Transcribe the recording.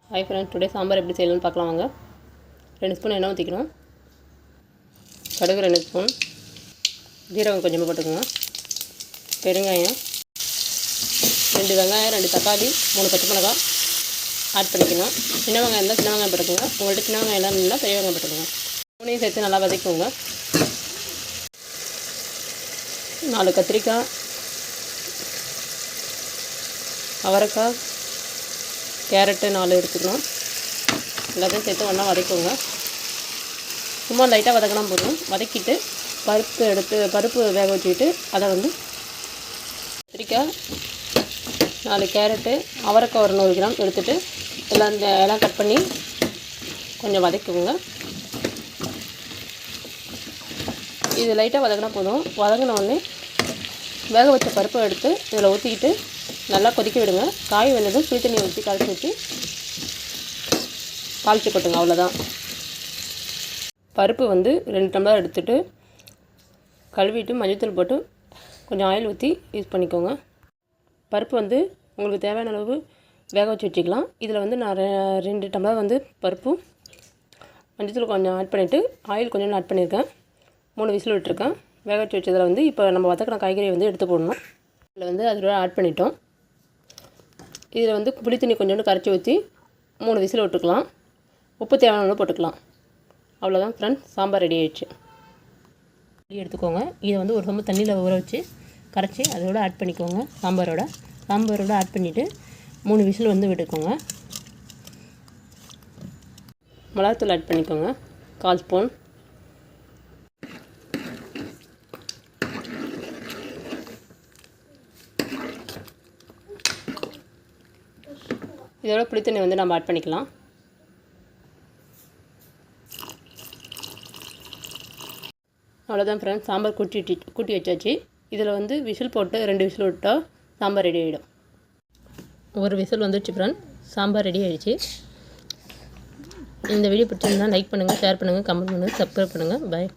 Hi friends, today sambar எப்படி செய்யலாம்னு பார்க்கலாம் வாங்க. 2 ஸ்பூன் எண்ணெய் ஊற்றிக்கணும். கடுகு 2 ஸ்பூன், ஜீரகம் கொஞ்சமாக போட்டுக்கோங்க, பெருங்காயம், 2 வெங்காயம், 2 தக்காளி, 3 பச்சை மிளகாய் ஆட் பண்ணிக்கணும். சின்ன வெங்காயம் இருந்தால் சின்ன வெங்காயம் போட்டுக்கோங்க. உங்கள்கிட்ட சின்ன வெங்காயம் எல்லாம் இருந்தால் பெரிய வெங்காயம் போட்டுக்கோங்க. 3 சேர்த்து நல்லா வதக்குவோங்க. 4 கத்திரிக்காய், அவரைக்காய், கேரட்டு 4 எடுத்துக்கணும். எல்லாத்தையும் சேர்த்து ஒன்றா வதக்குவோங்க. சும்மா லைட்டாக வதக்கினா போதும். வதக்கிட்டு பருப்பு வேக வச்சுக்கிட்டு அதை கத்திரிக்காய், 4 கேரட்டு, அவரைக்காய் ஒரு 100 கிராம் எடுத்துகிட்டு எல்லாம் கட் பண்ணி கொஞ்சம் வதக்குவோங்க. இது லைட்டாக வதக்கினா போதும். வதங்கின உடனே வேக வச்ச பருப்பை எடுத்து இதில் ஊற்றிக்கிட்டு நல்லா கொதிக்க விடுங்க. காய் வெந்ததும் சுடு தண்ணி ஊற்றி கரைச்சி ஊற்றி தாளித்து கொட்டுங்க. அவ்வளோதான். பருப்பு 2 டம்ளர் எடுத்துகிட்டு கழுவிட்டு மஞ்சள்தூள் போட்டு கொஞ்சம் ஆயில் ஊற்றி யூஸ் பண்ணிக்கோங்க. பருப்பு உங்களுக்கு தேவையான அளவு வேக வச்சு வச்சுக்கலாம். இதில் நான் 2 டம்ளர் பருப்பும் மஞ்சள்தூள் கொஞ்சம் ஆட் பண்ணிவிட்டு ஆயில் கொஞ்சம் ஆட் பண்ணியிருக்கேன். 3 விசில் விட்டுருக்கேன். வேக வச்சு வச்சதில் இப்போ நம்ம வதக்கின காய்கறி எடுத்து போடணும். இதில் அதோட ஆட் பண்ணிட்டோம். இதில் புளி தண்ணி கொஞ்சோண்டு கரைச்சி ஊற்றி 3 விசில் விட்டுக்கலாம். உப்பு தேவையான போட்டுக்கலாம். அவ்வளோதான் ஃப்ரெண்ட்ஸ், சாம்பார் ரெடி ஆயிடுச்சு. எடுத்துக்கோங்க. இதை ஒரு சொம்பு தண்ணியில் ஊற வச்சு கரைச்சி அதோட ஆட் பண்ணிக்கோங்க. சாம்பாரோட ஆட் பண்ணிவிட்டு 3 விசில் விட்டுக்கோங்க. மிளகாத்தூள் ஆட் பண்ணிக்கோங்க, 1/4 ஸ்பூன். இதோட புளித்தண்ணி நம்ம ஆட் பண்ணிக்கலாம். அவ்வளோதான் ஃப்ரெண்ட்ஸ், சாம்பார் கூட்டி வச்சாச்சு. இதில் விசில் போட்டு 2 விசில் விட்டால் சாம்பார் ரெடி ஆகிடும். ஒரு விசில் வந்துடுச்சு ஃப்ரெண்ட், சாம்பார் ரெடி ஆகிடுச்சு. இந்த வீடியோ பிடிச்சிருந்தால் லைக் பண்ணுங்கள், ஷேர் பண்ணுங்கள், கமெண்ட் பண்ணுங்கள், சப்ஸ்கிரைப் பண்ணுங்கள். பாய்.